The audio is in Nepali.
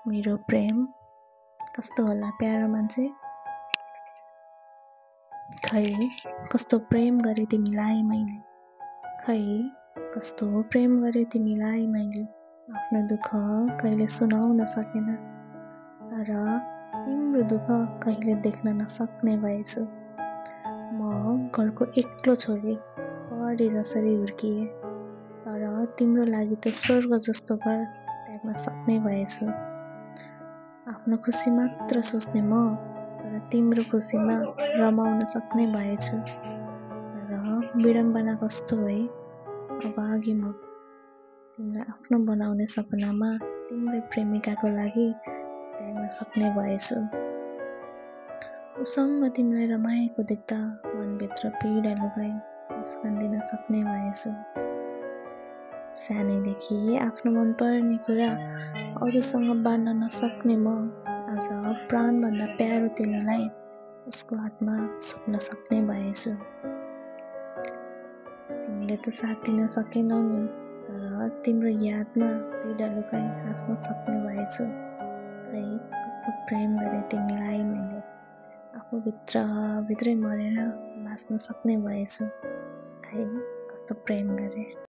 मेरो प्रेम कस्तो होला प्यारो मान्छे। खै कस्तो प्रेम गरे तिमीलाई मैले, खै कस्तो प्रेम गरे तिमीलाई मैले। आफ्नो दुःख कहिले सुनाउन सकेन, तर तिम्रो दुःख कहिले देख्न नसक्ने भएछु। म घरको एक्लो छोरी पढे जसरी हुर्किए, तर तिम्रो लागि त स्वर्ग जस्तो घर त्याग्न सक्ने भएछु। आफ्नो खुसी मात्र सोच्ने म, तर तिम्रो खुसीमा रमाउन सक्ने भएछु। तर विडम्बना कस्तो है अभागी म, तिमीलाई आफ्नो बनाउने सपनामा तिम्रै प्रेमिकाको लागि त्याग्न सक्ने भएछु। उसँग तिमीलाई रमाएको देख्दा मनभित्र पीडा लुकाई मुस्कान दिन सक्ने भएछु। सानैदेखि आफ्नो मनपर्ने कुरा अरूसँग बाँड्न नसक्ने म, आज प्राणभन्दा प्यारो तिमीलाई उसको हातमा सुत्न सक्ने भएछु। तिमीले त साथ दिन सकेनौ नि, तर तिम्रो यादमा पीडा लुकाई हाँस्न सक्ने भएछु। खै कस्तो प्रेम गरे तिमीलाई मैले, आफू भित्रै मरेर बाँच्न सक्ने भएछु। खै कस्तो प्रेम गरे।